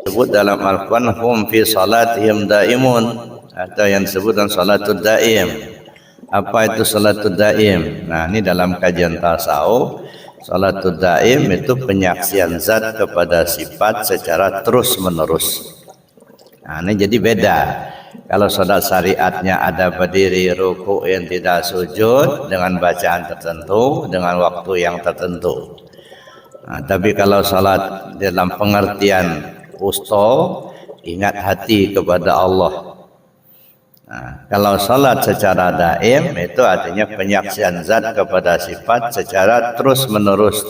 disebut dalam Al-Quran hum fi salatihim daimun, atau yang disebut dengan salatul daim. Apa itu salatul daim? Nah, ini dalam kajian tasawuf, salatul daim itu penyaksian zat kepada sifat secara terus menerus. Nah, ini jadi beda. Kalau salat syariatnya ada berdiri, ruku yang tidak sujud dengan bacaan tertentu, dengan waktu yang tertentu. Nah, tapi kalau salat dalam pengertian usta, ingat hati kepada Allah. Nah, kalau salat secara daim itu artinya penyaksian zat kepada sifat secara terus menerus,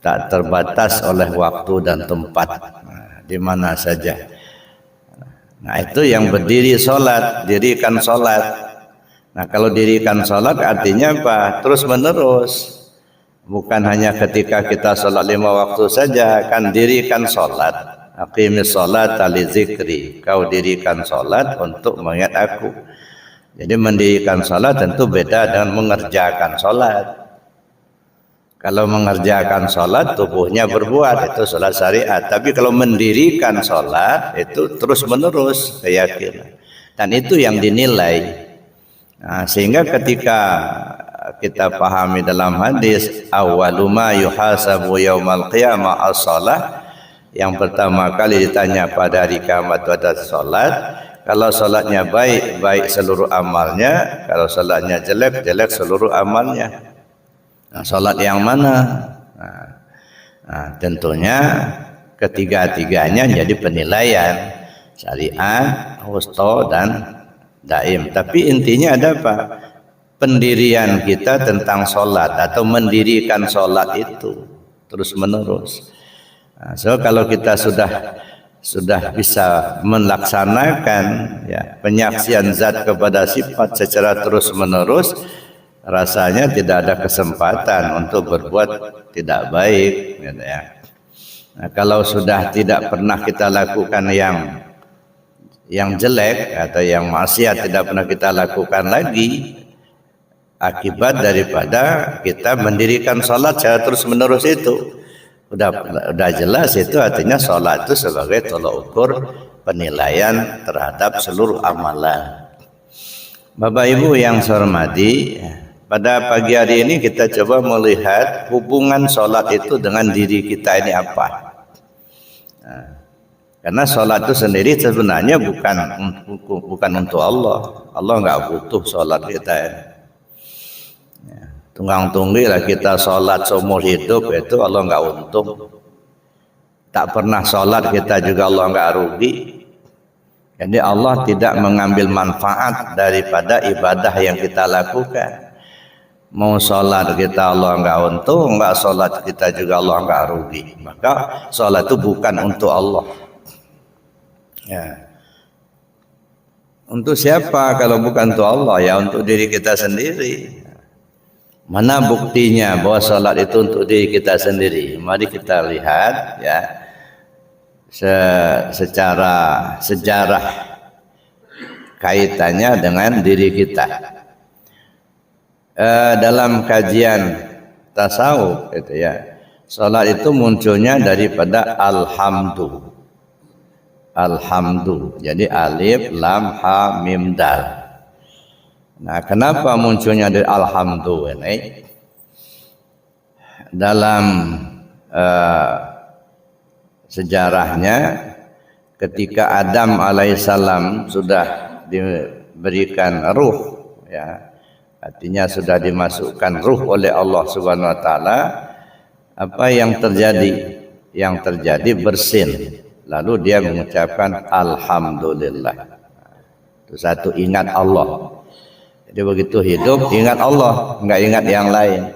tak terbatas oleh waktu dan tempat, di mana saja. Nah, itu yang berdiri salat, dirikan salat. Nah, kalau dirikan salat artinya apa? Terus menerus. Bukan hanya ketika kita salat 5 waktu saja, kan dirikan salat. Aqimis salat li zikri. Kau dirikan salat untuk mengingat aku. Jadi mendirikan salat tentu beda dengan mengerjakan salat. Kalau mengerjakan salat tubuhnya berbuat, itu salat syariat. Tapi kalau mendirikan salat itu terus menerus keyakinan. Dan itu yang dinilai. Nah, sehingga ketika kita pahami dalam hadis awwalu ma yuhasabu yaumal qiyamah as-shalah, yang pertama kali ditanya pada hari kiamat adalah salat. Kalau salatnya baik, baik seluruh amalnya. Kalau salatnya jelek, jelek seluruh amalnya. Nah, salat yang mana? Tentunya ketiga-tiganya jadi penilaian syariat, wusta dan daim. Tapi intinya ada apa? Pendirian kita tentang salat atau mendirikan salat itu terus menerus. Nah, so kalau kita sudah bisa melaksanakan ya penyaksian zat kepada sifat secara terus menerus, rasanya tidak ada kesempatan untuk berbuat tidak baik, gitu ya. Nah, kalau sudah tidak pernah kita lakukan yang jelek atau yang maksiat tidak pernah kita lakukan lagi, akibat daripada kita mendirikan salat secara terus menerus itu udah jelas, itu artinya salat itu sebagai tolak ukur penilaian terhadap seluruh amalan. Bapak Ibu yang saya hormati, pada pagi hari ini kita coba melihat hubungan sholat itu dengan diri kita ini apa. Nah, karena sholat itu sendiri sebenarnya bukan untuk Allah. Allah nggak butuh sholat kita ini. Ya, tunggang-tunggi lah kita sholat seumur hidup, itu Allah nggak untung. Tak pernah sholat kita juga Allah nggak rugi. Jadi Allah tidak mengambil manfaat daripada ibadah yang kita lakukan. Mau sholat kita Allah enggak untung, enggak sholat kita juga Allah enggak rugi. Maka sholat itu bukan untuk Allah. Ya. Untuk siapa kalau bukan untuk Allah? Ya untuk diri kita sendiri. Mana buktinya bahwa sholat itu untuk diri kita sendiri? Mari kita lihat ya secara sejarah kaitannya dengan diri kita. Dalam kajian tasawuf itu ya, salat itu munculnya daripada alhamdu. Jadi alif lam ha mim dal. Nah, kenapa munculnya dari alhamdu ini? Dalam sejarahnya ketika Adam alaihissalam sudah diberikan ruh ya, artinya sudah dimasukkan ruh oleh Allah Subhanahu wa taala, apa yang terjadi? Yang terjadi bersin. Lalu dia mengucapkan alhamdulillah. Itu satu, ingat Allah. Jadi begitu hidup ingat Allah, enggak ingat yang lain.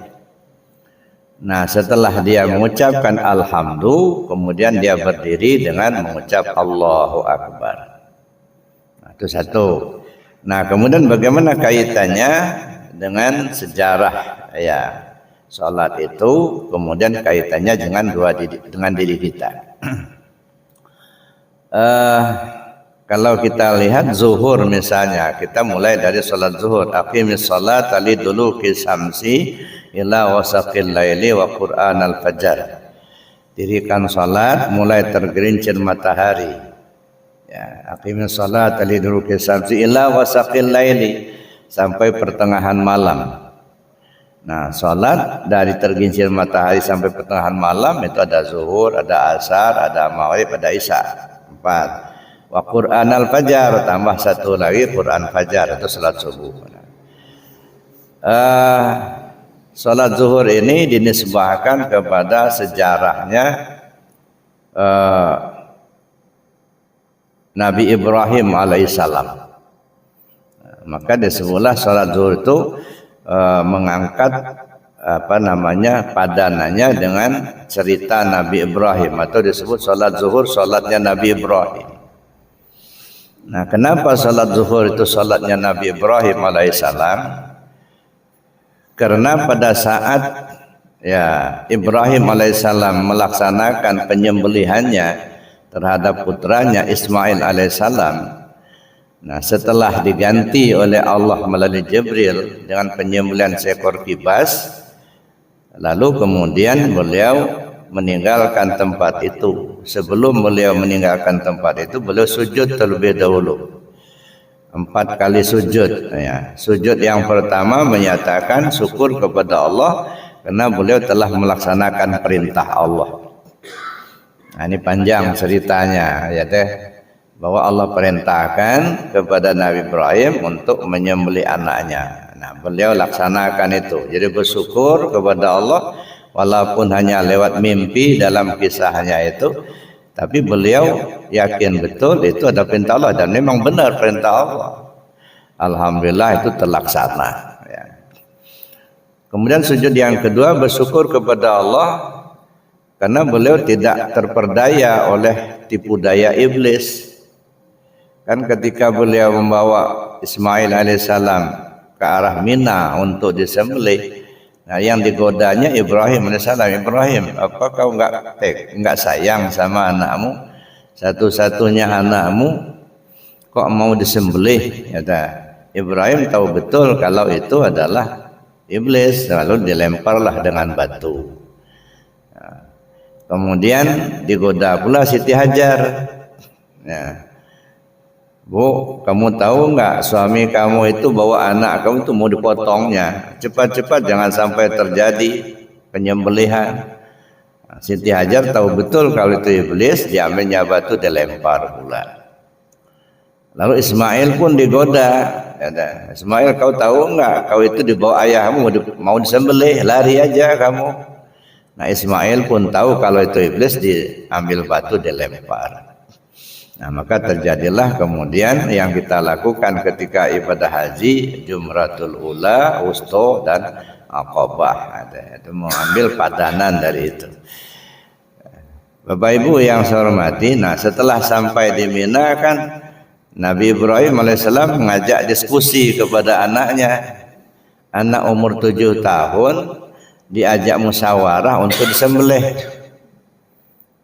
Nah, setelah dia mengucapkan alhamdulillah, kemudian dia berdiri dengan mengucap Allahu Akbar. Nah, itu satu. Nah, kemudian bagaimana kaitannya dengan sejarah ya salat itu, kemudian kaitannya dengan diri kita. Kalau kita lihat zuhur misalnya, kita mulai dari salat zuhur, aqimis salat liduluki samsi ila wasaqil laili wa qur'anal fajar. dirikan salat mulai tergelincir matahari. Ya, aqimis salat liduluki syamsi ila wasaqil laili, sampai pertengahan malam. Nah, salat dari tergelincir matahari sampai pertengahan malam itu ada zuhur, ada asar, ada maghrib, ada isya. 4. Wa Qur'anal fajar, tambah satu lagi Quran fajar, itu salat subuh. Salat zuhur ini dinisbahkan kepada sejarahnya Nabi Ibrahim alaihissalam. Maka disebutlah salat zuhur itu mengangkat padanannya dengan cerita Nabi Ibrahim, atau disebut salat zuhur salatnya Nabi Ibrahim. Nah, kenapa salat zuhur itu salatnya Nabi Ibrahim alaihissalam? Karena pada saat Ibrahim alaihissalam melaksanakan penyembelihannya terhadap putranya Ismail alaihissalam. Nah, setelah diganti oleh Allah melalui Jibril dengan penyembelihan seekor kibas, lalu kemudian beliau meninggalkan tempat itu. Sebelum beliau meninggalkan tempat itu, beliau sujud terlebih dahulu. 4 kali sujud. Ya. Sujud yang pertama menyatakan syukur kepada Allah karena beliau telah melaksanakan perintah Allah. Nah, ini panjang ceritanya, ya teh. Bahwa Allah perintahkan kepada Nabi Ibrahim untuk menyembelih anaknya. Nah, beliau laksanakan itu. Jadi bersyukur kepada Allah walaupun hanya lewat mimpi dalam kisahnya itu, tapi beliau yakin betul itu ada perintah Allah dan memang benar perintah Allah. Alhamdulillah itu terlaksana. Ya. Kemudian sujud yang kedua bersyukur kepada Allah karena beliau tidak terperdaya oleh tipu daya iblis. Kan ketika beliau membawa Ismail alaihissalam ke arah Mina untuk disembelih, nah yang digodanya Ibrahim alaihissalam. Ibrahim, apa kau enggak sayang sama anakmu, satu-satunya anakmu, kok mau disembelih? Kata Ibrahim tahu betul kalau itu adalah iblis, lalu dilemparlah dengan batu. Nah, kemudian digoda pula Siti Hajar. Ya. Bu, kamu tahu enggak suami kamu itu bawa anak kamu itu mau dipotongnya. Cepat-cepat jangan sampai terjadi penyembelihan. Nah, Siti Hajar tahu betul kalau itu iblis, diambilnya batu dilempar pula. Lalu Ismail pun digoda. Ismail, kau tahu enggak kau itu dibawa ayahmu mau disembelih, lari aja kamu. Nah, Ismail pun tahu kalau itu iblis, diambil batu dilempar. Nah, maka terjadilah kemudian yang kita lakukan ketika ibadah haji, Jumratul Ula, Wusto, dan Aqabah. Itu mengambil padanan dari itu. Bapak Ibu yang saya hormati, nah setelah sampai di Mina kan Nabi Ibrahim alaihissalam mengajak diskusi kepada anaknya. Anak umur 7 tahun diajak musyawarah untuk disembelih.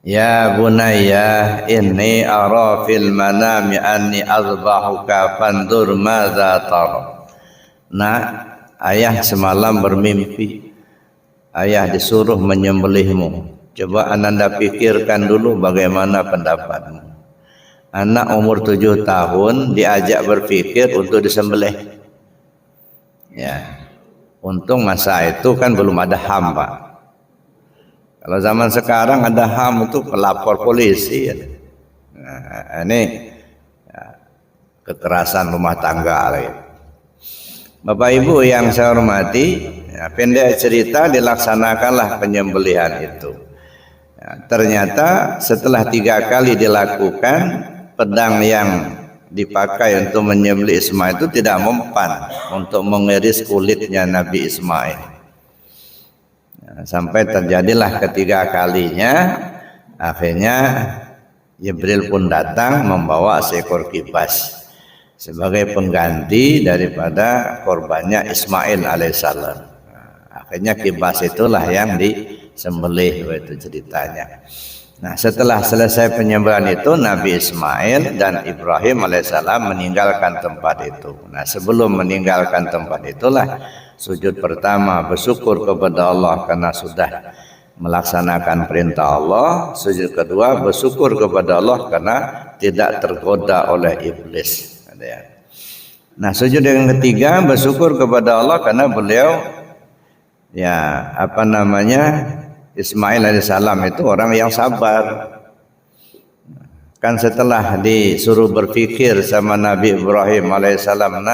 Ya bunayya inni ara fil manami anni azbahuka fandur madza tara. Nah, ayah semalam bermimpi ayah disuruh menyembelihmu. Coba Ananda pikirkan dulu bagaimana pendapatmu. Anak umur 7 tahun diajak berpikir untuk disembelih. Ya. Untung masa itu kan belum ada HAM, Pak. Kalau zaman sekarang ada HAM itu pelapor polisi. Nah, ini ya, kekerasan rumah tangga. Bapak Ibu yang saya hormati, ya, pendek cerita dilaksanakanlah penyembelihan itu. Ya, ternyata setelah 3 kali dilakukan, pedang yang dipakai untuk menyembelih Ismail itu tidak mempan untuk mengiris kulitnya Nabi Ismail. Sampai terjadilah ketiga kalinya, akhirnya Jibril pun datang membawa seekor kibas sebagai pengganti daripada korbannya Ismail alaihissalam. Akhirnya kibas itulah yang disembelih, itu ceritanya. Nah, setelah selesai penyembelihan itu, Nabi Ismail dan Ibrahim alaihissalam meninggalkan tempat itu. Nah, sebelum meninggalkan tempat itulah sujud pertama bersyukur kepada Allah karena sudah melaksanakan perintah Allah. Sujud kedua bersyukur kepada Allah karena tidak tergoda oleh iblis. Nah, sujud yang ketiga bersyukur kepada Allah karena beliau Ismail alaihissalam itu orang yang sabar. Kan setelah disuruh berpikir sama Nabi Ibrahim alaihissalam,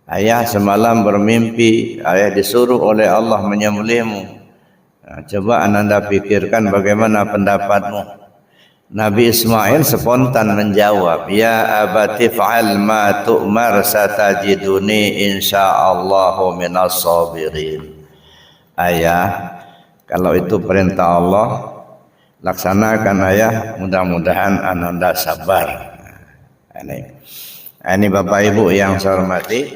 ayah semalam bermimpi, ayah disuruh oleh Allah menyembelihmu. Coba Ananda pikirkan bagaimana pendapatmu. Nabi Ismail spontan menjawab, ya abati fa'al ma tu'mar satajiduni insyaallahu minas sabirin. Ayah, kalau itu perintah Allah, laksanakan ayah, mudah-mudahan Ananda sabar. Ini Bapak Ibu yang saya hormati,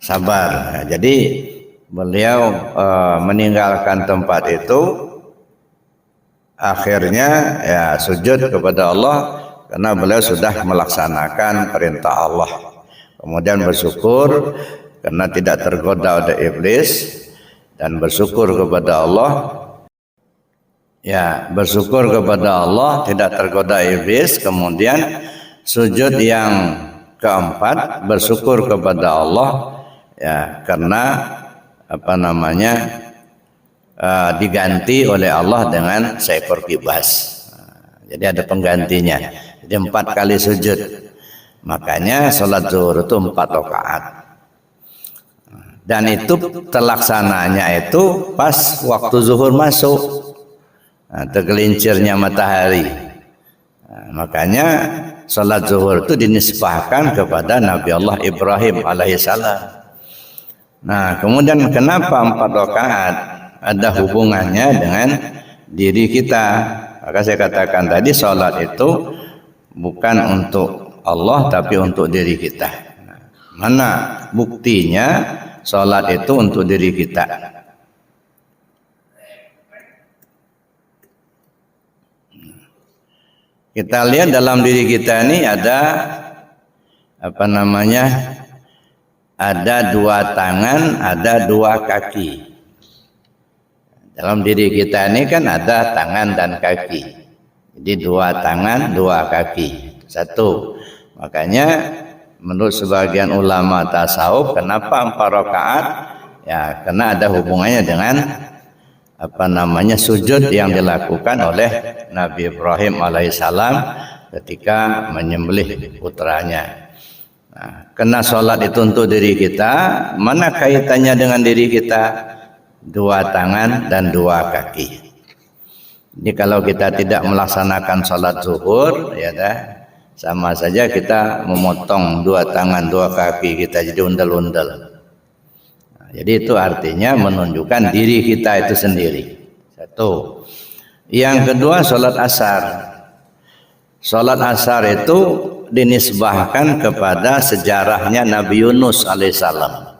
sabar. Jadi beliau meninggalkan tempat itu, akhirnya sujud kepada Allah karena beliau sudah melaksanakan perintah Allah. Kemudian bersyukur karena tidak tergoda oleh iblis, dan bersyukur kepada Allah. Bersyukur kepada Allah tidak tergoda iblis. Kemudian sujud yang keempat bersyukur kepada Allah karena diganti oleh Allah dengan seekor kibas. Jadi ada penggantinya. Jadi 4 kali sujud. Makanya sholat zuhur itu 4 rakaat. Dan itu terlaksananya itu pas waktu zuhur masuk, tergelincirnya matahari. Makanya sholat zuhur itu dinisbahkan kepada Nabi Allah Ibrahim alaihissalam. Nah, kemudian kenapa 4 rakaat? Ada hubungannya dengan diri kita. Maka saya katakan tadi, sholat itu bukan untuk Allah tapi untuk diri kita. Mana buktinya sholat itu untuk diri kita? Kita lihat dalam diri kita ini ada ada 2 tangan, ada 2 kaki. Dalam diri kita ini kan ada tangan dan kaki. Jadi 2 tangan, 2 kaki. 1. Makanya menurut sebagian ulama tasawuf, kenapa 4 rakaat? Karena ada hubungannya dengan sujud yang dilakukan oleh Nabi Ibrahim alaihissalam ketika menyembelih putranya. Karena sholat itu untuk diri kita, mana kaitannya dengan diri kita? 2 tangan dan 2 kaki. Jadi kalau kita tidak melaksanakan sholat zuhur, sama saja kita memotong 2 tangan 2 kaki kita jadi undel-undel. Jadi itu artinya menunjukkan diri kita itu sendiri. 1. Yang kedua, sholat asar. Sholat asar itu dinisbahkan kepada sejarahnya Nabi Yunus alaihissalam.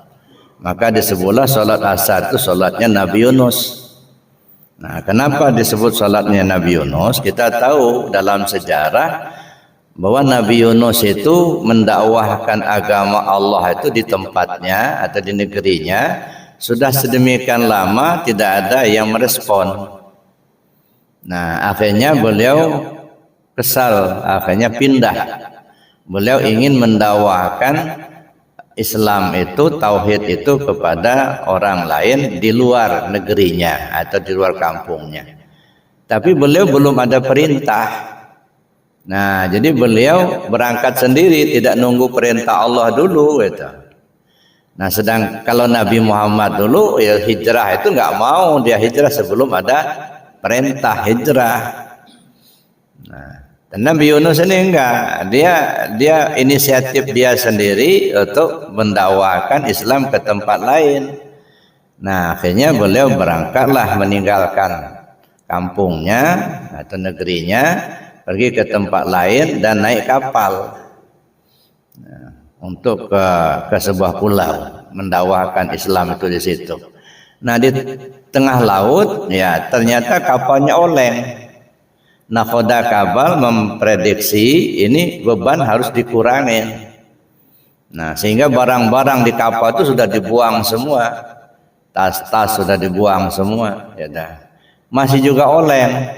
Maka disebutlah sholat asar itu sholatnya Nabi Yunus. Nah, kenapa disebut sholatnya Nabi Yunus? Kita tahu dalam sejarah bahwa Nabi Yunus itu mendakwahkan agama Allah itu di tempatnya atau di negerinya sudah sedemikian lama tidak ada yang merespon. Nah, akhirnya beliau kesal, akhirnya pindah. Beliau ingin mendakwahkan Islam itu, tauhid itu kepada orang lain di luar negerinya atau di luar kampungnya. Tapi beliau belum ada perintah. Nah, jadi beliau berangkat sendiri, tidak nunggu perintah Allah dulu gitu. Nah, sedang kalau Nabi Muhammad dulu hijrah itu nggak mau, dia hijrah sebelum ada perintah hijrah. Nah, dan Nabi Yunus ini enggak, dia inisiatif dia sendiri untuk mendakwakan Islam ke tempat lain. Nah, akhirnya beliau berangkatlah meninggalkan kampungnya atau negerinya, pergi ke tempat lain dan naik kapal untuk ke sebuah pulau, mendakwakan Islam itu di situ. Nah, di tengah laut ternyata kapalnya oleng. Nakhoda kapal memprediksi ini beban harus dikurangi. Nah, sehingga barang-barang di kapal itu sudah dibuang semua. tas-tas sudah dibuang semua, ya dah. Masih juga oleng.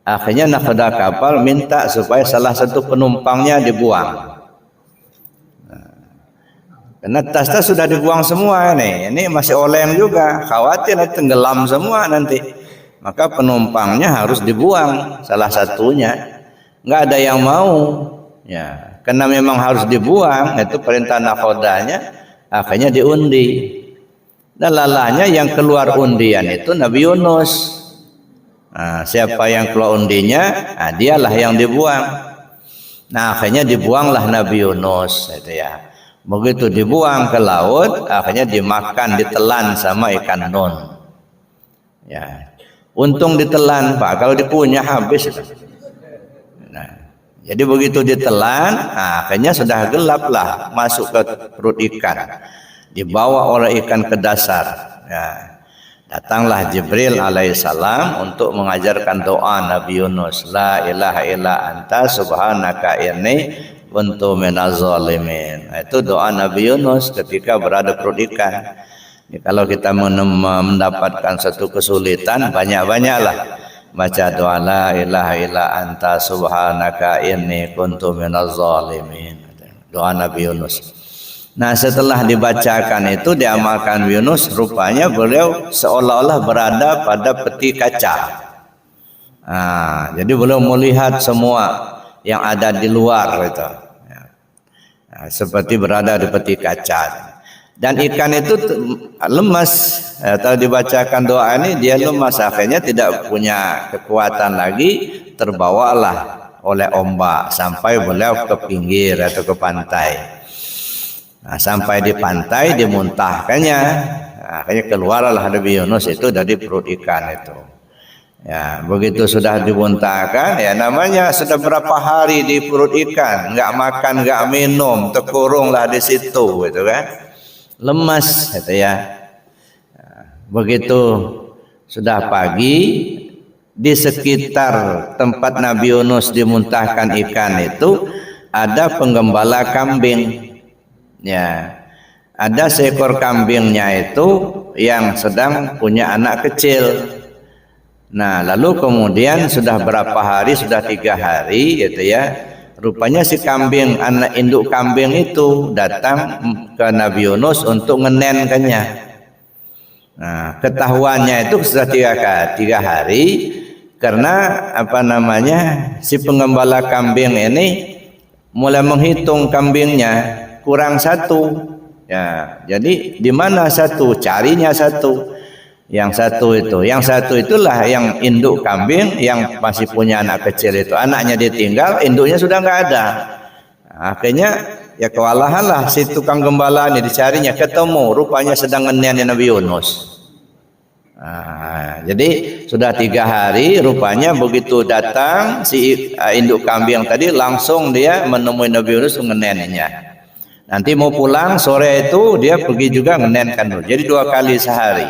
Akhirnya nakoda kapal minta supaya salah satu penumpangnya dibuang. Karena tas-tas sudah dibuang semua ini masih oleng juga, khawatir tenggelam semua nanti. Maka penumpangnya harus dibuang salah satunya. Enggak ada yang mau, ya. Karena memang harus dibuang, itu perintah nakhodanya. Akhirnya diundi. Dan lalanya yang keluar undian itu Nabi Yunus. Nah, siapa yang keluar undinya, nah, dialah yang dibuang. Nah, akhirnya dibuanglah Nabi Yunus, itu ya. Begitu dibuang ke laut, akhirnya dimakan, ditelan sama ikan nun. Ya, untung ditelan Pak, kalau dikunyah habis. Nah, jadi begitu ditelan, nah, akhirnya sudah gelap lah masuk ke perut ikan. Dibawa oleh ikan ke dasar. Ya, datanglah Jibril alaihissalam untuk mengajarkan doa Nabi Yunus. La ilaha illa anta subhanaka inni kuntu minaz zalimin. Itu doa Nabi Yunus ketika berada perut ikan. Kalau kita mendapatkan satu kesulitan, banyak-banyaklah baca doa la ilaha illa anta subhanaka inni kuntu minaz zalimin. Doa Nabi Yunus. Nah, setelah dibacakan itu diamalkan Yunus, rupanya beliau seolah-olah berada pada peti kaca. Nah, jadi beliau melihat semua yang ada di luar itu. Nah, seperti berada di peti kaca. Dan ikan itu lemas. Kalau dibacakan doa ini dia lemas, akhirnya tidak punya kekuatan lagi, terbawalah oleh ombak sampai beliau ke pinggir atau ke pantai. Nah, sampai di pantai dimuntahkannya, akhirnya keluarlah Nabi Yunus itu dari perut ikan itu. Ya, begitu sudah dimuntahkan, ya namanya sudah berapa hari di perut ikan, nggak makan, nggak minum, terkurunglah di situ, gitu kan, lemas, gitu ya. Begitu sudah pagi, di sekitar tempat Nabi Yunus dimuntahkan ikan itu ada penggembala kambing. Ya, ada seekor kambingnya itu yang sedang punya anak kecil. Nah, lalu kemudian sudah berapa hari, sudah 3 hari gitu ya. Rupanya si kambing, anak induk kambing itu datang ke Nabi Yunus untuk ngenenkannya. Nah, ketahuannya itu sudah 3 hari karena apa namanya, si penggembala kambing ini mulai menghitung kambingnya. Kurang 1, ya. Jadi di mana 1? Carinya 1. Yang 1 itulah yang induk kambing yang masih punya anak kecil itu. Anaknya ditinggal, induknya sudah nggak ada. Nah, akhirnya ya kewalahan lah si tukang gembala ini, dicarinya, ketemu. Rupanya sedang ngenenin Nabi Yunus. Nah, jadi sudah 3 hari, rupanya begitu datang si induk kambing tadi, langsung dia menemui Nabi Yunus ngeneninnya. Nanti mau pulang sore itu dia pergi juga ngenenkan dulu. Jadi 2 kali sehari.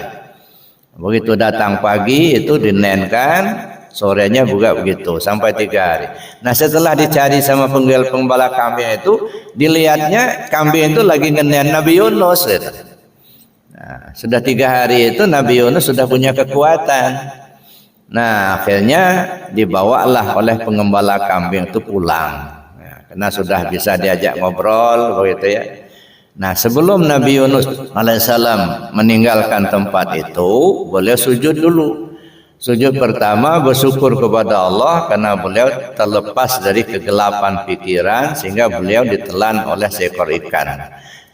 Begitu datang pagi itu dinenkan, sorenya juga begitu sampai 3 hari. Nah, setelah dicari sama penggembala kambing itu, dilihatnya kambing itu lagi ngenen Nabi Yunus. Nah, sudah 3 hari itu Nabi Yunus sudah punya kekuatan. Nah, akhirnya dibawalah oleh penggembala kambing itu pulang. Karena sudah bisa diajak ngobrol begitu ya. Nah, sebelum Nabi Yunus alaihissalam meninggalkan tempat itu, beliau sujud dulu. Sujud pertama bersyukur kepada Allah karena beliau terlepas dari kegelapan pikiran sehingga beliau ditelan oleh seekor ikan.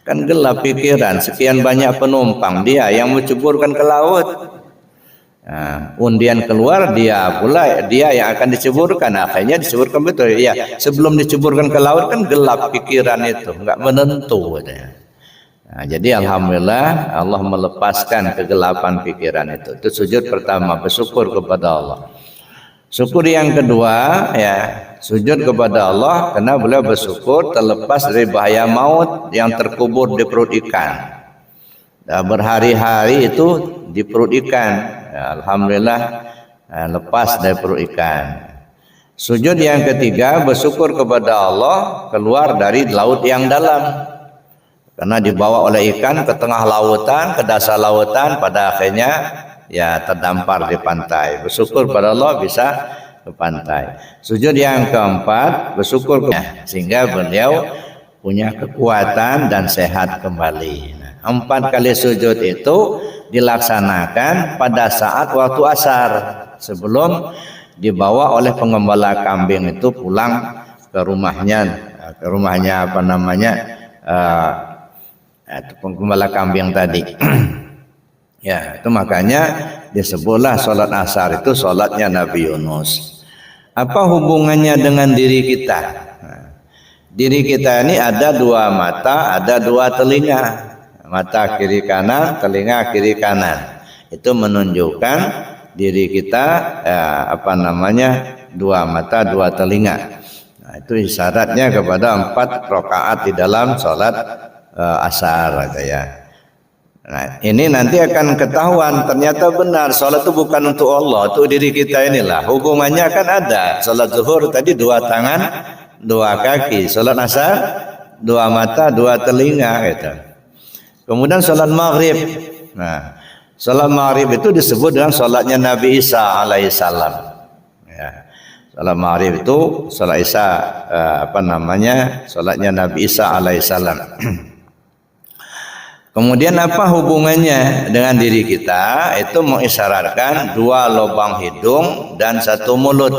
Kan gelap pikiran, sekian banyak penumpang, dia yang menceburkan ke laut. Nah, undian keluar, dia yang akan diceburkan. Akhirnya diceburkan betul ya. Sebelum diceburkan ke laut kan gelap pikiran itu, nggak menentu. Nah, jadi alhamdulillah Allah melepaskan kegelapan pikiran itu. Itu sujud pertama, bersyukur kepada Allah. Syukur yang kedua ya, sujud kepada Allah karena beliau bersyukur terlepas dari bahaya maut yang terkubur di perut ikan. Dan berhari-hari itu di perut ikan. Ya, alhamdulillah lepas dari perut ikan. Sujud yang ketiga bersyukur kepada Allah keluar dari laut yang dalam. karena dibawa oleh ikan ke tengah lautan, ke dasar lautan, pada akhirnya ya terdampar di pantai. Bersyukur pada Allah bisa ke pantai. Sujud yang keempat, bersyukur sehingga beliau punya kekuatan dan sehat kembali. Nah, 4 kali sujud itu dilaksanakan pada saat waktu asar, sebelum dibawa oleh pengembala kambing itu pulang ke rumahnya apa namanya, pengembala kambing tadi. Ya, itu makanya disebutlah sholat asar itu sholatnya Nabi Yunus. Apa hubungannya dengan diri kita? Nah, diri kita ini ada 2 mata, ada 2 telinga. Mata kiri kanan, telinga kiri kanan. Itu menunjukkan diri kita apa namanya, 2 mata, 2 telinga. Nah, itu isyaratnya kepada 4 rakaat di dalam sholat asar gitu ya. Nah, ini nanti akan ketahuan ternyata benar sholat itu bukan untuk Allah, untuk diri kita inilah. Hubungannya kan ada. Sholat zuhur tadi 2 tangan, 2 kaki. Sholat asar 2 mata, 2 telinga gitu. Kemudian sholat maghrib. Nah, sholat maghrib itu disebut dengan sholatnya Nabi Isa alaihissalam. Ya. Sholat maghrib itu sholat Isa apa namanya, sholatnya Nabi Isa alaihissalam. Kemudian apa hubungannya dengan diri kita? Itu mengisyaratkan 2 lubang hidung dan 1 mulut.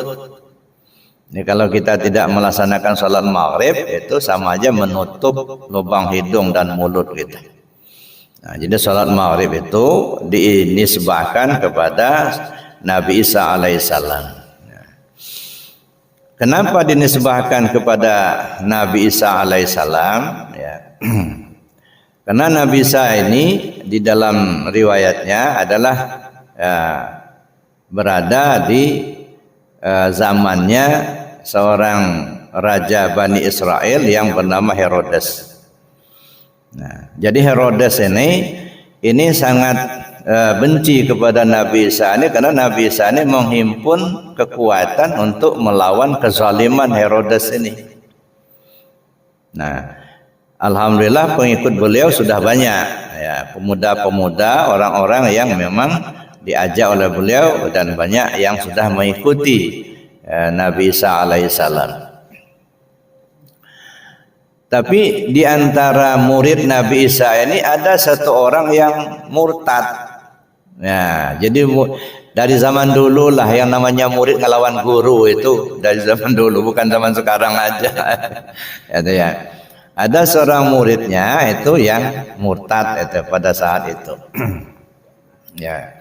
Ini kalau kita tidak melaksanakan sholat maghrib itu sama aja menutup lubang hidung dan mulut kita. Nah, jadi sholat maghrib itu dinisbahkan kepada Nabi Isa alaihissalam. Kenapa dinisbahkan kepada Nabi Isa alaihissalam? Ya. Karena Nabi Isa ini di dalam riwayatnya adalah berada di zamannya seorang raja Bani Israel yang bernama Herodes. Nah, jadi Herodes ini sangat benci kepada Nabi Isa ini, karena Nabi Isa ini menghimpun kekuatan untuk melawan kezaliman Herodes ini. Nah, alhamdulillah pengikut beliau sudah banyak ya, pemuda-pemuda, orang-orang yang memang diajak oleh beliau, dan banyak yang sudah mengikuti Nabi Isa alaihissalam. Tapi di antara murid Nabi Isa ini ada 1 orang yang murtad. Ya, jadi dari zaman dulu lah yang namanya murid ngelawan guru itu, dari zaman dulu, bukan zaman sekarang aja. Ya. Ada seorang muridnya itu yang murtad itu pada saat itu. Ya.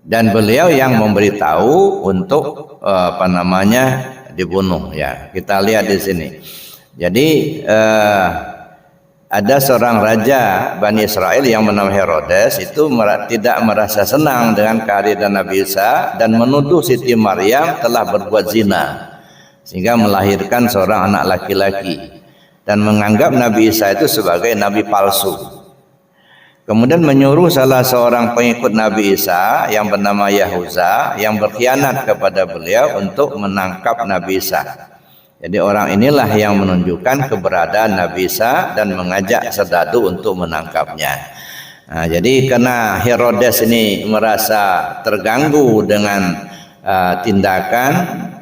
Dan beliau yang memberitahu untuk apa namanya, dibunuh ya. Kita lihat di sini. Jadi ada seorang raja Bani Israel yang bernama Herodes itu tidak merasa senang dengan kehadiran Nabi Isa dan menuduh Siti Maryam telah berbuat zina sehingga melahirkan seorang anak laki-laki, dan menganggap Nabi Isa itu sebagai nabi palsu. Kemudian menyuruh salah seorang pengikut Nabi Isa yang bernama Yahuza yang berkhianat kepada beliau untuk menangkap Nabi Isa. Jadi orang inilah yang menunjukkan keberadaan Nabi Isa dan mengajak serdadu untuk menangkapnya. Nah, jadi karena Herodes ini merasa terganggu dengan tindakan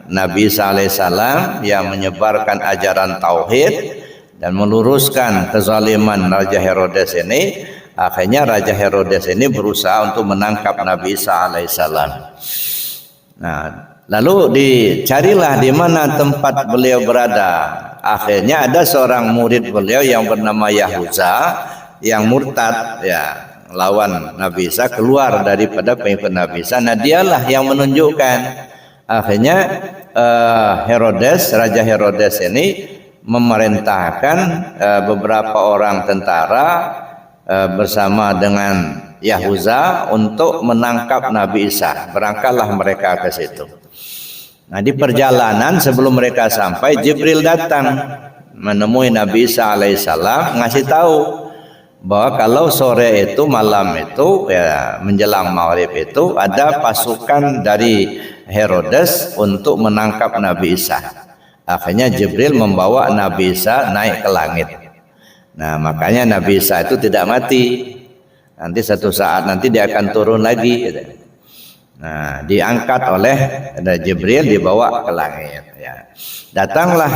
Nabi Isa alaihissalam yang menyebarkan ajaran tauhid dan meluruskan kezaliman Raja Herodes ini, akhirnya Raja Herodes ini berusaha untuk menangkap Nabi Isa alaihissalam. Nah, lalu dicarilah di mana tempat beliau berada. Akhirnya ada seorang murid beliau yang bernama Yahuza yang murtad ya, lawan Nabi Isa, keluar daripada pengikut Nabi Isa. Nah, dialah yang menunjukkan. Akhirnya Raja Herodes ini memerintahkan beberapa orang tentara bersama dengan Yahuza untuk menangkap Nabi Isa. Berangkatlah mereka ke situ. Nah, di perjalanan sebelum mereka sampai, Jibril datang menemui Nabi Isa alaihissalam, ngasih tahu bahwa kalau sore itu, malam itu ya, menjelang maghrib itu ada pasukan dari Herodes untuk menangkap Nabi Isa. Akhirnya Jibril membawa Nabi Isa naik ke langit. Nah, makanya Nabi Isa itu tidak mati. Nanti satu saat nanti dia akan turun lagi. Gitu. Nah, diangkat oleh Jibril, dibawa ke langit. Ya. Datanglah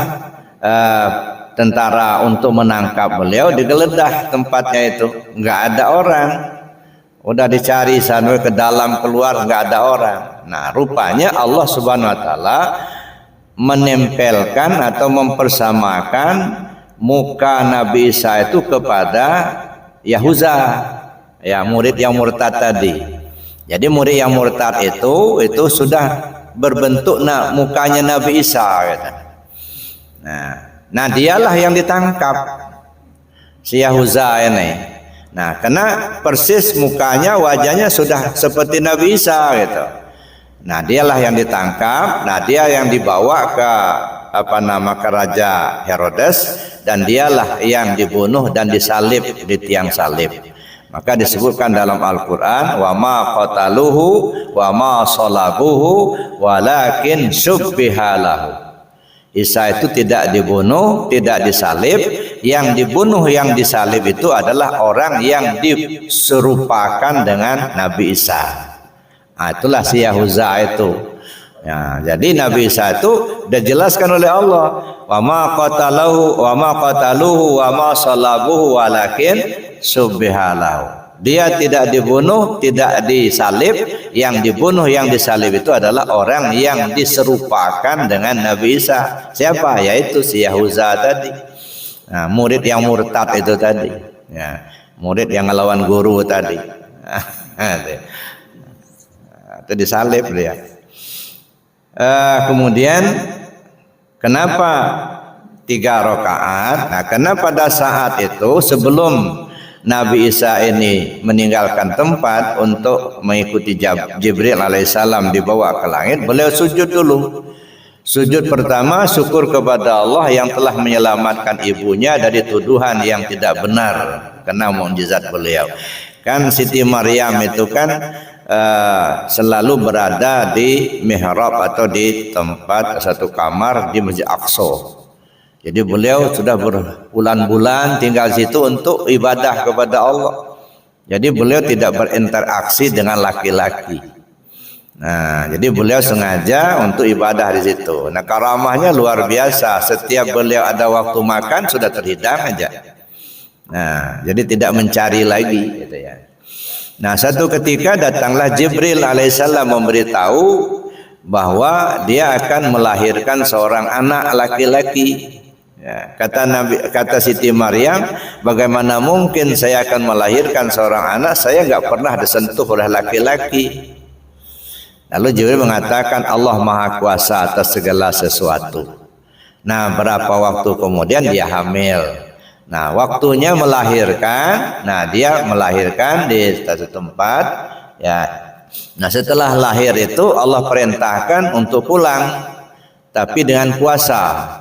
tentara untuk menangkap beliau, digeledah tempatnya itu, nggak ada orang. Udah dicari sana ke dalam keluar, nggak ada orang. Nah, rupanya Allah Subhanahu Wa Taala menempelkan atau mempersamakan muka Nabi Isa itu kepada Yahuza, ya murid yang murtad tadi. Jadi murid yang murtad itu sudah berbentuk mukanya Nabi Isa. Gitu. Nah dialah yang ditangkap si Yahuza ini. Nah karena persis mukanya, wajahnya sudah seperti Nabi Isa gitu. Nah dialah yang ditangkap. Nah dia yang dibawa ke ke Raja Herodes, dan dialah yang dibunuh dan disalib di tiang salib. Maka disebutkan dalam Al-Quran, wa ma qataluhu wa ma salabuhu walakin syubbihalahu. Isa itu tidak dibunuh, tidak disalib. Yang dibunuh, yang disalib itu adalah orang yang diserupakan dengan Nabi Isa. Nah, itulah si Yahuza itu. Ya, jadi Nabi Isa itu dijelaskan oleh Allah, wa ma qataluhu wa ma salabuhu walakin subbihalahu. Dia tidak dibunuh, tidak disalib. Yang dibunuh, yang disalib itu adalah orang yang diserupakan dengan Nabi Isa. Siapa? Yaitu si Yahuza tadi. Nah, murid yang murtad itu tadi. Ya, murid yang ngelawan guru tadi. Itu disalib dia. Kemudian kenapa 3 rakaat? Nah, karena pada saat itu sebelum Nabi Isa ini meninggalkan tempat untuk mengikuti Jibril alaihissalam dibawa ke langit, beliau sujud dulu. Sujud pertama syukur kepada Allah yang telah menyelamatkan ibunya dari tuduhan yang tidak benar karena mukjizat beliau. Kan Siti Maryam itu kan selalu berada di mihrab atau di tempat satu kamar di Masjid Aqsa. Jadi beliau sudah berbulan-bulan tinggal situ untuk ibadah kepada Allah. Jadi beliau tidak berinteraksi dengan laki-laki. Nah, jadi beliau sengaja untuk ibadah di situ. Nah, karamahnya luar biasa. Setiap beliau ada waktu makan sudah terhidang aja. Nah, jadi tidak mencari lagi gitu ya. Nah, satu ketika datanglah Jibril alaihissalam memberitahu bahwa dia akan melahirkan seorang anak laki-laki. Ya, kata Siti Maryam, bagaimana mungkin saya akan melahirkan seorang anak, saya nggak pernah disentuh oleh laki-laki. Lalu Jibril mengatakan Allah Maha Kuasa atas segala sesuatu. Nah, berapa waktu kemudian dia hamil. Nah, waktunya melahirkan. Nah, dia melahirkan di satu tempat. Ya. Nah, setelah lahir itu Allah perintahkan untuk pulang, tapi dengan puasa.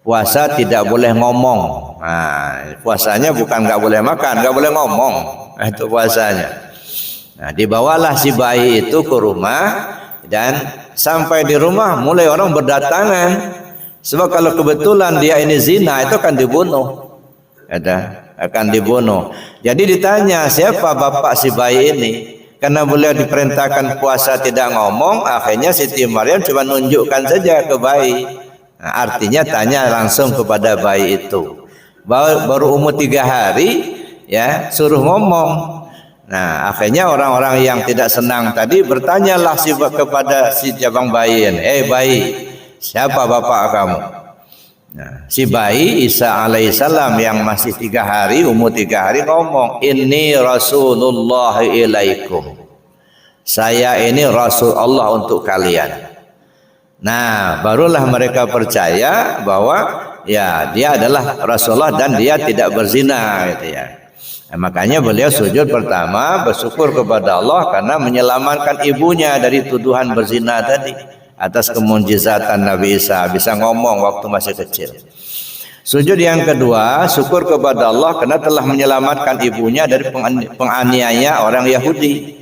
Puasa tidak boleh ngomong. Nah, puasanya bukan nggak boleh makan, nggak boleh ngomong. Itu puasanya. Nah, dibawalah si bayi itu ke rumah, dan sampai di rumah mulai orang berdatangan. Sebab kalau kebetulan dia ini zina, itu akan dibunuh. Akan dibunuh. Jadi ditanya, siapa bapak si bayi ini? Karena beliau diperintahkan puasa tidak ngomong, akhirnya Siti Maryam cuma nunjukkan saja ke bayi. Nah, artinya tanya langsung kepada bayi itu. Baru umur 3 hari, ya suruh ngomong. Nah, akhirnya orang-orang yang tidak senang tadi bertanyalah kepada si jabang bayi, bayi, siapa bapak kamu? Nah, si bayi Isa alaihissalam yang masih 3 hari, umur 3 hari ngomong, inni Rasulullah ilaikum. Saya ini Rasul Allah untuk kalian. Nah, barulah mereka percaya bahwa ya dia adalah Rasulullah dan dia tidak berzina gitu ya. Nah, makanya beliau sujud pertama bersyukur kepada Allah karena menyelamatkan ibunya dari tuduhan berzina tadi atas kemujizatan Nabi Isa bisa ngomong waktu masih kecil. Sujud yang kedua syukur kepada Allah karena telah menyelamatkan ibunya dari penganiaya orang Yahudi.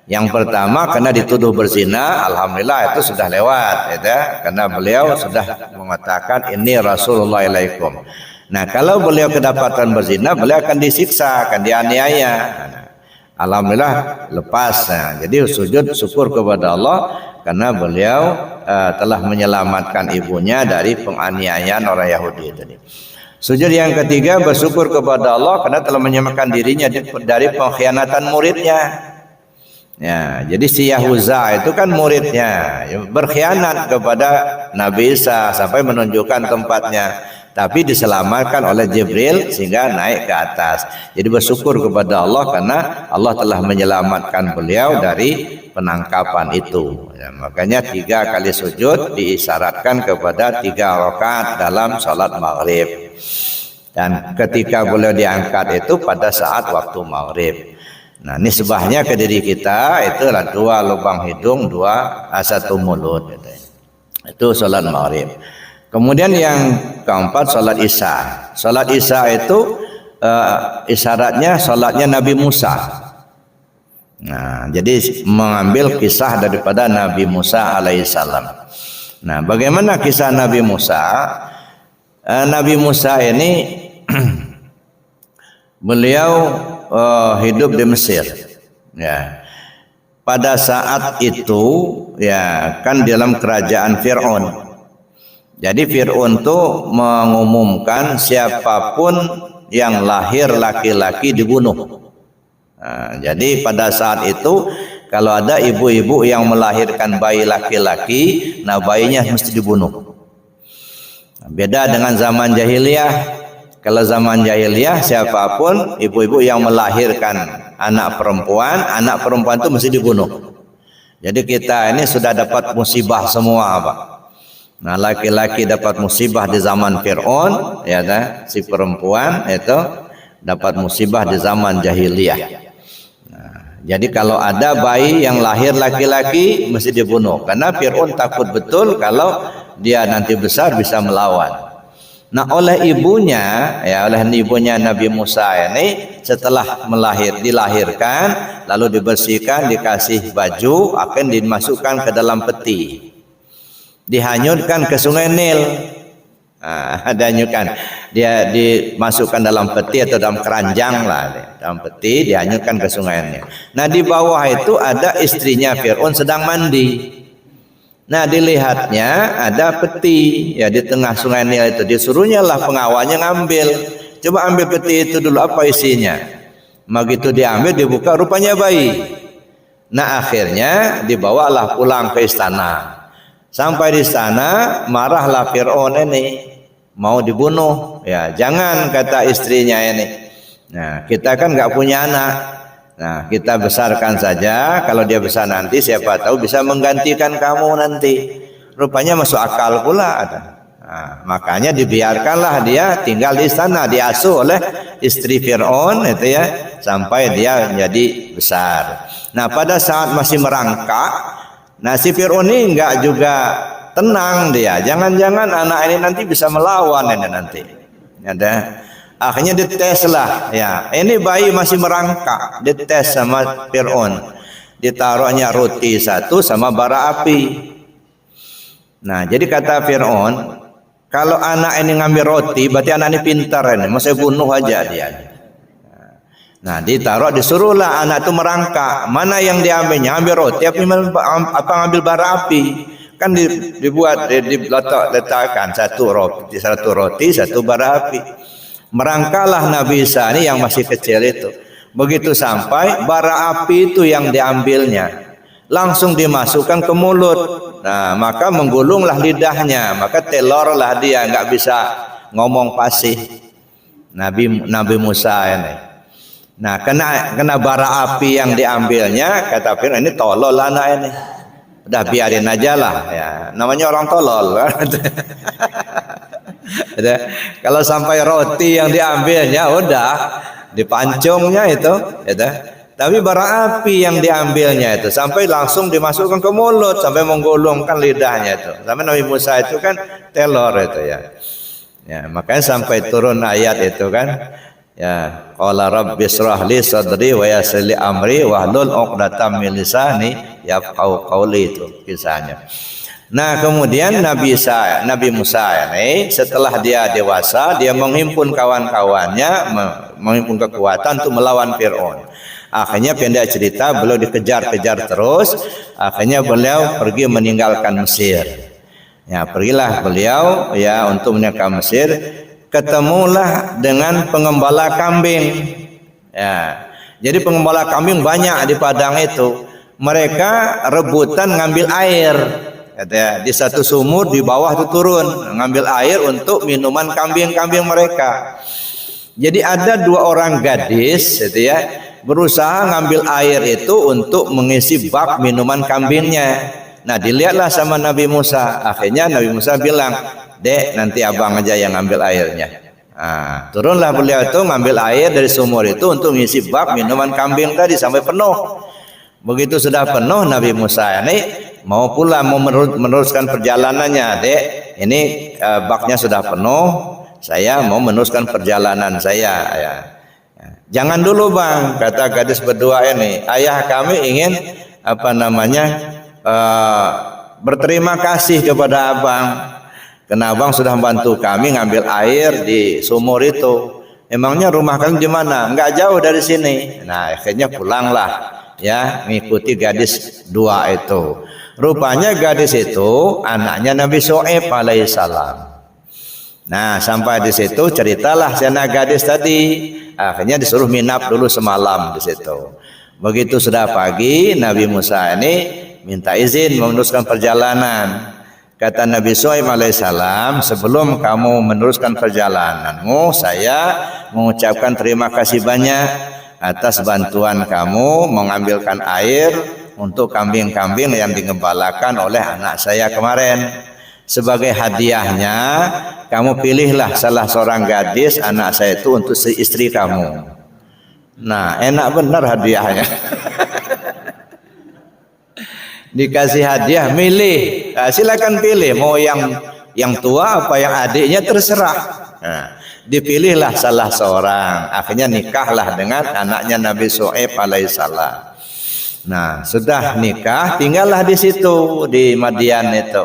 Yang pertama karena dituduh berzina, alhamdulillah itu sudah lewat, karena beliau sudah mengatakan ini Rasulullah ilaikum. Nah, kalau beliau kedapatan berzina, beliau akan disiksa, akan dianiaya. Nah, alhamdulillah lepas. Nah, jadi sujud syukur kepada Allah karena beliau telah menyelamatkan ibunya dari penganiayaan orang Yahudi tadi. Sujud yang ketiga bersyukur kepada Allah karena telah menyelamatkan dirinya dari pengkhianatan muridnya. Ya, jadi si Yahuza itu kan muridnya berkhianat kepada Nabi Isa sampai menunjukkan tempatnya, tapi diselamatkan oleh Jibril sehingga naik ke atas. Jadi bersyukur kepada Allah karena Allah telah menyelamatkan beliau dari penangkapan itu. Ya, makanya 3 kali sujud diisyaratkan kepada 3 rakaat dalam salat maghrib. Dan ketika beliau diangkat itu pada saat waktu maghrib. Nah, nisbahnya ke diri kita itulah 2 lubang hidung, 1 mulut. Itu salat maghrib. Kemudian yang keempat salat isya. Salat isya itu isyaratnya salatnya Nabi Musa. Nah, jadi mengambil kisah daripada Nabi Musa alaihissalam. Nah, bagaimana kisah Nabi Musa? Nabi Musa ini beliau hidup di Mesir. Ya. Pada saat itu ya kan dalam kerajaan Fir'aun. Jadi Fir'aun itu mengumumkan siapapun yang lahir laki-laki dibunuh. Nah, jadi pada saat itu kalau ada ibu-ibu yang melahirkan bayi laki-laki, nah bayinya mesti dibunuh. Beda dengan zaman jahiliyah. Kalau zaman jahiliyah siapapun ibu-ibu yang melahirkan anak perempuan itu mesti dibunuh. Jadi kita ini sudah dapat musibah semua, Pak. Nah, laki-laki dapat musibah di zaman Fir'aun, ya kan? Si perempuan itu dapat musibah di zaman jahiliyah. Nah, jadi kalau ada bayi yang lahir laki-laki mesti dibunuh karena Fir'aun takut betul kalau dia nanti besar bisa melawan. Nah, oleh ibunya Nabi Musa ini setelah dilahirkan lalu dibersihkan, dikasih baju, akan dimasukkan ke dalam peti. Dihanyutkan ke Sungai Nil. Dia dimasukkan dalam peti atau dalam keranjang lah, dalam peti dihanyutkan ke Sungai Nil. Nah, di bawah itu ada istrinya Fir'aun sedang mandi. Nah, dilihatnya ada peti ya di tengah Sungai Nil itu. Disuruhnya lah pengawalnya ngambil. Coba ambil peti itu dulu, apa isinya. Begitu diambil, dibuka, rupanya bayi. Nah, akhirnya dibawalah pulang ke istana. Sampai di sana marahlah Fir'aun ini, mau dibunuh. Ya, jangan, kata istrinya ini. Nah, kita kan nggak punya anak. Nah, kita besarkan saja. Kalau dia besar nanti, siapa tahu bisa menggantikan kamu nanti. Rupanya masuk akal pula. Nah, makanya dibiarkanlah dia tinggal di istana, diasuh oleh istri Fir'aun itu ya, sampai dia menjadi besar. Nah, pada saat masih merangkak, nah si Fir'aun ini enggak juga tenang dia. Jangan-jangan anak ini nanti bisa melawan ini nanti. Ada. Akhirnya dites lah, ya. Ini bayi masih merangkak, dites sama Fir'aun. Ditaruhnya roti 1 sama bara api. Nah, jadi kata Fir'aun, kalau anak ini ngambil roti, berarti anak ini pintar ini, masih bunuh aja dia. Nah, disuruhlah anak itu merangkak. Mana yang diambilnya? Ambil roti, apa ngambil bara api? Kan diletakkan satu roti, 1 bara api. Merangkalah Nabi Isa ini yang masih kecil itu. Begitu sampai, bara api itu yang diambilnya langsung dimasukkan ke mulut. Nah, maka menggulunglah lidahnya, maka telorlah dia, nggak bisa ngomong fasih. Nabi Musa ini. Nah, kena bara api yang diambilnya, kata Fir'aun, ini tolol anak ini. Udah biarin aja lah, ya. Namanya orang tolol. Kalau sampai roti yang diambilnya udah dipancungnya itu, tapi bara api yang diambilnya itu sampai langsung dimasukkan ke mulut sampai menggulungkan lidahnya itu. Sampai Nabi Musa itu kan telor itu ya. Ya, makanya sampai turun ayat itu kan. Ya, qala rabbi shrah li sadri wa yassir li amri wahlul 'uqdatam min lisani yafqahu qawli, itu kisahnya. Nah, kemudian Nabi Musa ini setelah dia dewasa, dia menghimpun kawan-kawannya, menghimpun kekuatan untuk melawan Fir'aun. Akhirnya pendek cerita, beliau dikejar-kejar terus. Akhirnya beliau pergi meninggalkan Mesir. Ya, pergilah beliau ya untuk meninggalkan Mesir. Ketemulah dengan pengembala kambing. Ya, jadi pengembala kambing banyak di padang itu. Mereka rebutan ngambil air. Di satu sumur di bawah itu turun ngambil air untuk minuman kambing-kambing mereka. Jadi ada 2 orang gadis gitu ya, berusaha ngambil air itu untuk mengisi bak minuman kambingnya. Nah, dilihatlah sama Nabi Musa. Akhirnya Nabi Musa bilang, "Dek, nanti abang aja yang ngambil airnya." Nah, turunlah beliau itu ngambil air dari sumur itu untuk mengisi bak minuman kambing tadi sampai penuh. Begitu sudah penuh, Nabi Musa ini mau pula mau meneruskan perjalanannya. Dek, ini baknya sudah penuh, saya mau meneruskan perjalanan saya. Ya. Jangan dulu bang, kata gadis berdua ini. Ayah kami ingin berterima kasih kepada abang, karena abang sudah membantu kami ngambil air di sumur itu. Emangnya rumah kalian di mana? Enggak jauh dari sini. Nah, akhirnya pulanglah. Ya, mengikuti gadis 2 itu. Rupanya gadis itu anaknya Nabi Syuaib alaihissalam. Nah, sampai di situ ceritalah si anak gadis tadi. Akhirnya disuruh minap dulu semalam di situ. Begitu sudah pagi, Nabi Musa ini minta izin meneruskan perjalanan. Kata Nabi Syuaib alaihissalam, sebelum kamu meneruskan perjalananmu, saya mengucapkan terima kasih banyak atas bantuan kamu mengambilkan air untuk kambing-kambing yang digembalakan oleh anak saya kemarin. Sebagai hadiahnya, kamu pilihlah salah seorang gadis anak saya itu untuk istri kamu. Nah, enak benar hadiahnya. Dikasih hadiah, milih. Nah, silakan pilih, mau yang tua apa yang adiknya terserah. Nah, dipilihlah salah seorang. Akhirnya nikahlah dengan anaknya Nabi Syuaib alaihissalam. Nah, sudah nikah, tinggallah di situ di Madian itu.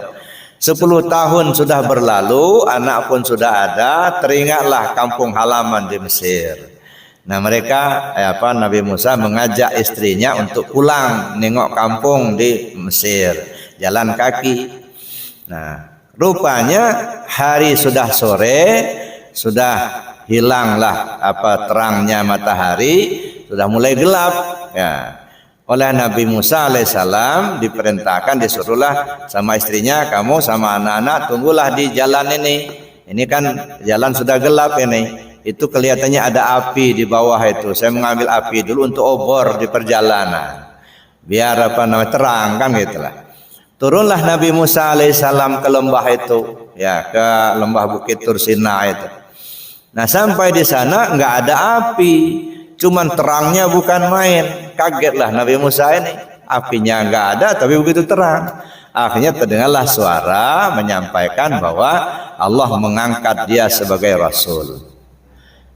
10 tahun sudah berlalu, anak pun sudah ada, teringatlah kampung halaman di Mesir. Nah, mereka Nabi Musa mengajak istrinya untuk pulang nengok kampung di Mesir, jalan kaki. Nah, rupanya hari sudah sore, sudah hilanglah terangnya matahari, sudah mulai gelap ya. Oleh Nabi Musa alaihissalam diperintahkan, disuruhlah sama istrinya, kamu sama anak-anak tunggulah di jalan ini. Ini kan jalan sudah gelap ini. Itu kelihatannya ada api di bawah itu. Saya mengambil api dulu untuk obor di perjalanan. Biar terang kan gitulah. Turunlah Nabi Musa alaihissalam ke lembah itu, ya, ke lembah Bukit Tursina itu. Nah, sampai di sana enggak ada api, cuman terangnya bukan main. Kagetlah Nabi Musa ini, apinya enggak ada tapi begitu terang. Akhirnya terdengarlah suara menyampaikan bahwa Allah mengangkat dia sebagai rasul.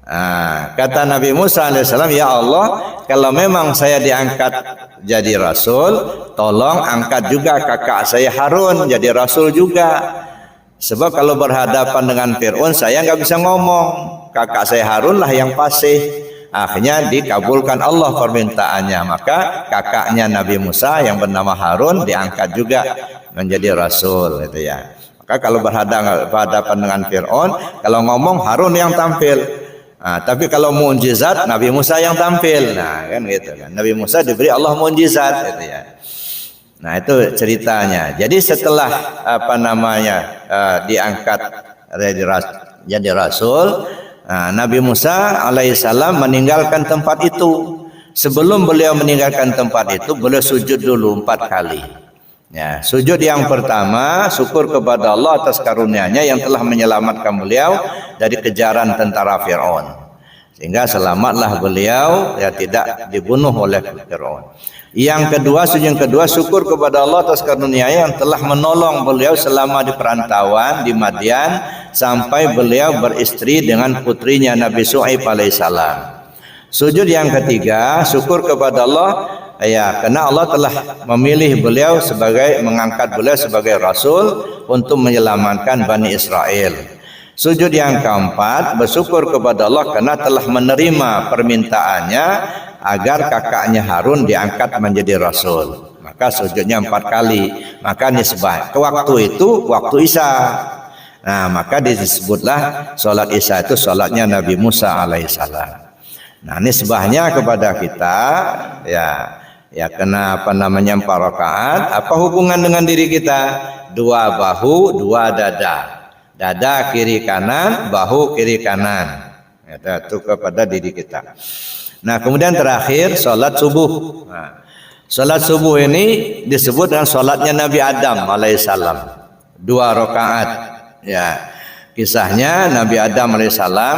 Nah, kata Nabi Musa alaihissalam, ya Allah, kalau memang saya diangkat jadi rasul, tolong angkat juga kakak saya Harun jadi rasul juga. Sebab kalau berhadapan dengan Fir'aun saya nggak bisa ngomong, kakak saya Harun lah yang fasih. Akhirnya dikabulkan Allah permintaannya, maka kakaknya Nabi Musa yang bernama Harun diangkat juga menjadi rasul, gitu ya. Maka kalau berhadapan dengan Fir'aun, kalau ngomong Harun yang tampil. Nah, tapi kalau mukjizat Nabi Musa yang tampil. Nah, kan gitu kan. Nabi Musa diberi Allah mukjizat, gitu ya. Nah, itu ceritanya. Jadi setelah diangkat jadi rasul, nah, Nabi Musa alaihissalam meninggalkan tempat itu. Sebelum beliau meninggalkan tempat itu, beliau sujud dulu 4 kali. Ya, sujud yang pertama syukur kepada Allah atas karunia-Nya yang telah menyelamatkan beliau dari kejaran tentara Fir'aun, sehingga selamatlah beliau, ya, tidak dibunuh oleh Fir'aun. Yang kedua, sujud yang kedua syukur kepada Allah atas karunia-Nya yang telah menolong beliau selama di perantauan di Madian sampai beliau beristri dengan putrinya Nabi Syuaib alaihissalam. Sujud yang ketiga syukur kepada Allah ya, karena Allah telah memilih beliau mengangkat beliau sebagai rasul untuk menyelamatkan Bani Israel. Sujud yang keempat, bersyukur kepada Allah karena telah menerima permintaannya agar kakaknya Harun diangkat menjadi rasul. Maka sujudnya 4 kali. Maka nisbah ke waktu itu waktu Isya. Nah, maka disebutlah salat Isya itu salatnya Nabi Musa alaihissalam. Nah, nisbahnya kepada kita ya kenapa namanya 4 rakaat? Apa hubungan dengan diri kita? 2 bahu, 2 dada. Dada kiri kanan, bahu kiri kanan. Itu kepada diri kita. Nah, kemudian terakhir salat subuh. Nah, salat subuh ini disebut dengan salatnya Nabi Adam alaihissalam. 2 rakaat. Ya, kisahnya Nabi Adam alaihissalam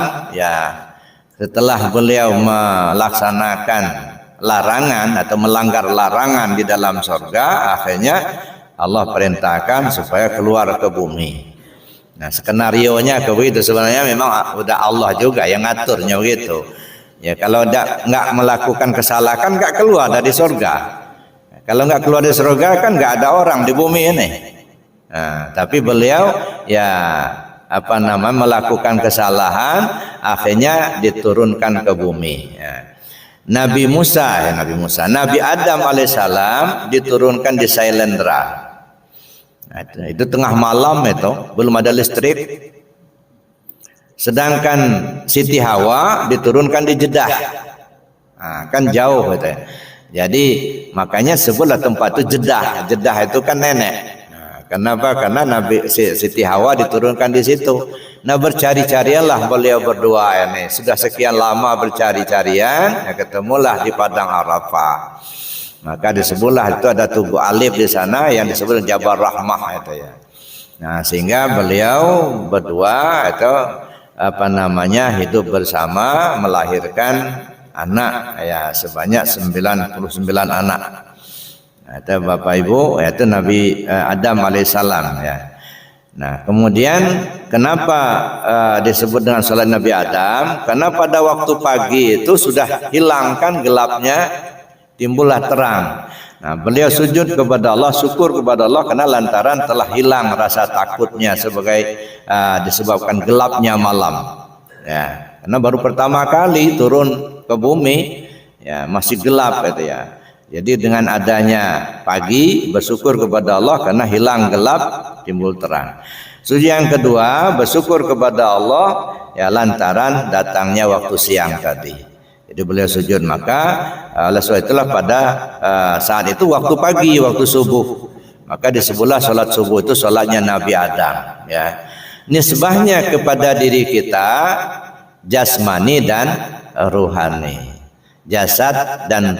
setelah beliau melaksanakan larangan atau melanggar larangan di dalam surga, akhirnya Allah perintahkan supaya keluar ke bumi. Nah, skenarionya begitu, sebenarnya memang udah Allah juga yang ngaturnya begitu. Ya, kalau nggak melakukan kesalahan nggak keluar dari surga. Kalau nggak keluar dari surga kan nggak ada orang di bumi ini. Nah, tapi beliau melakukan kesalahan, akhirnya diturunkan ke bumi. Ya. Nabi Adam alaihissalam diturunkan di Sailendra. Itu tengah malam, itu belum ada listrik. Sedangkan Siti Hawa diturunkan di Jeddah. Nah, kan jauh gitu ya. Jadi makanya sebutlah tempat itu Jeddah. Jeddah itu kan nenek. Nah, kenapa? Karena Siti Hawa diturunkan di situ. Nah, bercari-carianlah beliau berdua ini. Sudah sekian lama bercari-carian, ketemulah di padang Arafah. Maka disebutlah itu ada tugu alif di sana yang disebut Jabal Rahmah itu ya. Nah, sehingga beliau berdua itu hidup bersama, melahirkan anak sebanyak 99 anak. Nah, itu Bapak Ibu, yaitu Nabi Adam alaihissalam ya. Nah, kemudian kenapa disebut dengan salat Nabi Adam? Karena pada waktu pagi itu sudah hilangkan gelapnya, timbullah terang. Nah, beliau sujud kepada Allah, syukur kepada Allah karena lantaran telah hilang rasa takutnya disebabkan gelapnya malam. Ya, karena baru pertama kali turun ke bumi, ya masih gelap itu ya. Jadi dengan adanya pagi bersyukur kepada Allah karena hilang gelap, timbul terang. Sujud yang kedua, bersyukur kepada Allah ya lantaran datangnya waktu siang tadi. Jadi beliau sujud, maka oleh sebab itulah pada saat itu waktu pagi, waktu subuh, maka disebutlah salat subuh itu salatnya Nabi Adam ya. Nisbahnya kepada diri kita jasmani dan ruhani, jasad dan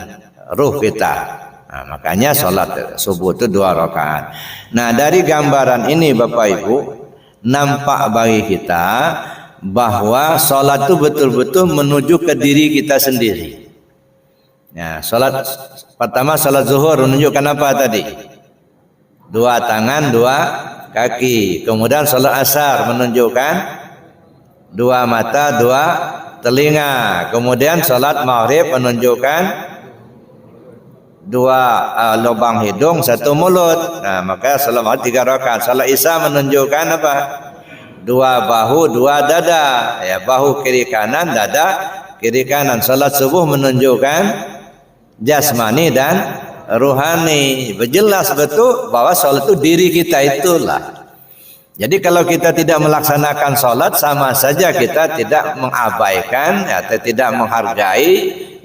ruh kita. Nah, makanya salat subuh itu 2 rakaat. Nah, dari gambaran ini Bapak Ibu nampak bagi kita bahwa salat itu betul-betul menuju ke diri kita sendiri. Ya, salat pertama salat zuhur menunjukkan apa tadi? 2 tangan, 2 kaki. Kemudian salat asar menunjukkan 2 mata, 2 telinga. Kemudian salat maghrib menunjukkan 2 lubang hidung, 1 mulut. Nah, maka salat maghrib 3 rakaat. Salat isya menunjukkan apa? 2 bahu, 2 dada. Ya, bahu kiri kanan, dada kiri kanan. Salat subuh menunjukkan jasmani dan ruhani. Berjelas betul bahwa salat itu diri kita itulah. Jadi kalau kita tidak melaksanakan salat, sama saja kita tidak mengabaikan atau tidak menghargai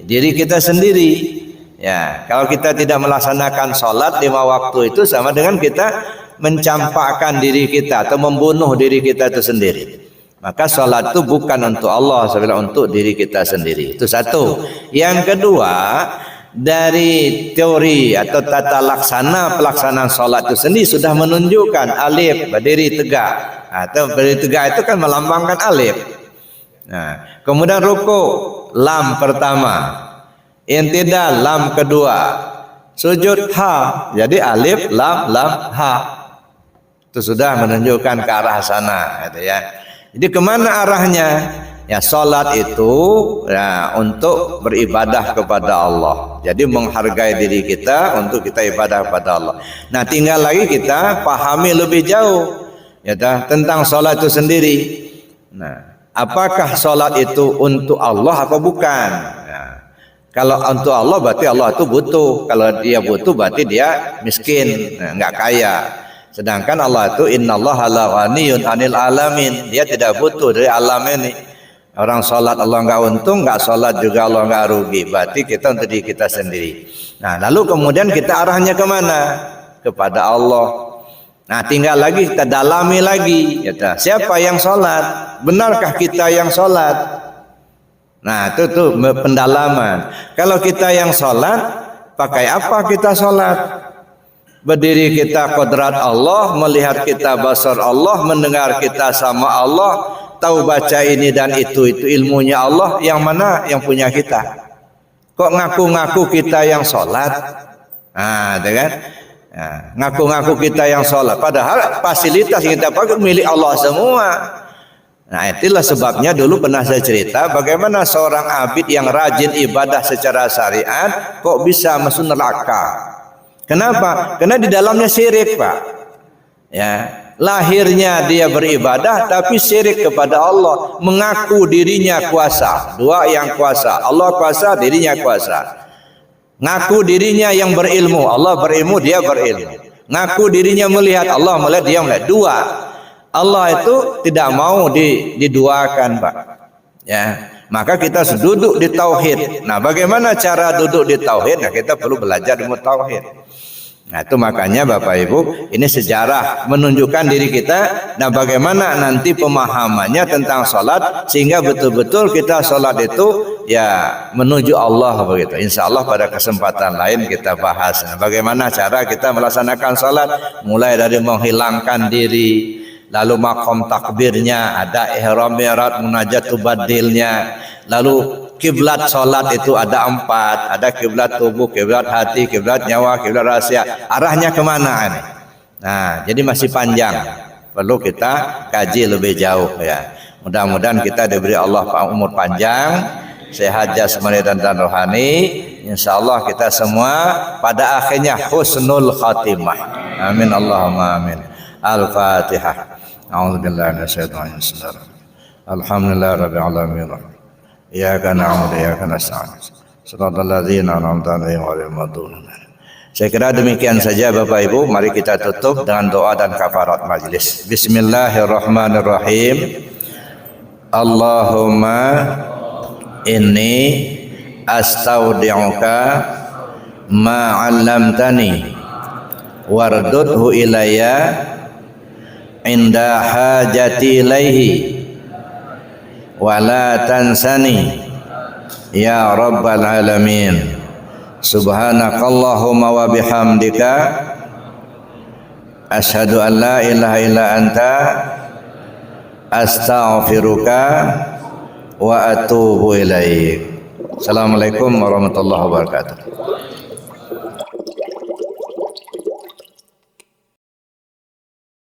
diri kita sendiri. Ya, kalau kita tidak melaksanakan salat 5 waktu itu sama dengan kita mencampakkan diri kita atau membunuh diri kita itu sendiri. Maka salat itu bukan untuk Allah, sebenarnya untuk diri kita sendiri. Itu satu. Yang kedua, dari teori atau tata laksana pelaksanaan salat itu sendiri sudah menunjukkan alif berdiri tegak. Atau berdiri tegak itu kan melambangkan alif. Nah, kemudian ruku lam pertama, intidal lam kedua, sujud ha, jadi alif lam ha. Itu sudah menunjukkan ke arah sana, gitu ya. Jadi kemana arahnya? Ya, salat itu ya, untuk beribadah kepada Allah. Jadi menghargai diri kita untuk kita ibadah kepada Allah. Nah, tinggal lagi kita pahami lebih jauh ya tentang salat itu sendiri. Nah, apakah salat itu untuk Allah atau bukan? Nah, kalau untuk Allah berarti Allah itu butuh. Kalau dia butuh berarti dia miskin, enggak kaya. Sedangkan Allah itu innallaha la ghaniyun 'anil alamin. Dia tidak butuh dari alam ini. Orang sholat Allah enggak untung, enggak sholat juga Allah enggak rugi. Berarti kita untuk diri kita sendiri. Nah, lalu kemudian kita arahnya kemana? Kepada Allah. Nah, tinggal lagi kita dalami lagi. Siapa yang sholat? Benarkah kita yang sholat? Nah, itu tuh pendalaman. Kalau kita yang sholat, pakai apa kita sholat? Berdiri kita kodrat Allah, melihat kita basar Allah, mendengar kita sama Allah, tahu baca ini dan itu ilmunya Allah. Yang mana yang punya kita? Kok ngaku-ngaku kita yang sholat? Nah, kan? Nah, ngaku-ngaku kita yang sholat, padahal fasilitas yang kita pakai milik Allah semua. Nah, itulah sebabnya dulu pernah saya cerita bagaimana seorang abid yang rajin ibadah secara syariat kok bisa masuk neraka. Kenapa? Karena di dalamnya syirik, Pak. Ya, lahirnya dia beribadah tapi syirik kepada Allah, mengaku dirinya kuasa. Dua yang kuasa, Allah kuasa, dirinya kuasa. Ngaku dirinya yang berilmu, Allah berilmu, dia berilmu. Ngaku dirinya melihat, Allah melihat, dia melihat. Dua. Allah itu tidak mau diduakan, Pak. Ya, maka kita harus duduk di tauhid. Nah, bagaimana cara duduk di tauhid? Nah, kita perlu belajar ilmu tauhid. Nah, itu makanya Bapak Ibu, ini sejarah menunjukkan diri kita. Nah, bagaimana nanti pemahamannya tentang sholat sehingga betul-betul kita sholat itu ya menuju Allah begitu. Insya Allah pada kesempatan lain kita bahas. Nah, bagaimana cara kita melaksanakan sholat, mulai dari menghilangkan diri, lalu makom takbirnya, ada ihram mi'raj munajat badilnya, lalu kiblat sholat itu ada 4, ada kiblat tubuh, kiblat hati, kiblat nyawa, kiblat rahasia. Arahnya kemana ini? Nah, jadi masih panjang, perlu kita kaji lebih jauh ya. Mudah-mudahan kita diberi Allah umur panjang, sehat jasmani dan rohani. Insya Allah kita semua pada akhirnya husnul khatimah. Amin Allahumma amin. Al-Fatihah. A'udzubillahi minasyaitonir rajim. Alhamdulillahirabbil alamin. Iyyaka na'budu wa iyyaka nasta'in. Shiratal ladzina an'amta 'alaihim ghairil maghdubi 'alaihim. Saya kira demikian saja Bapak Ibu, mari kita tutup dengan doa dan kafarat majelis. Bismillahirrahmanirrahim. Allahumma inni astaudi'uka ma 'allamtani wardudhu ilayya inda hajati ilaihi wala tansani ya rabbal alamin. Subhanakallahumma wa bihamdika asyhadu an la ilaha illa anta astaghfiruka wa atubu ilaik. Assalamualaikum warahmatullahi wabarakatuh.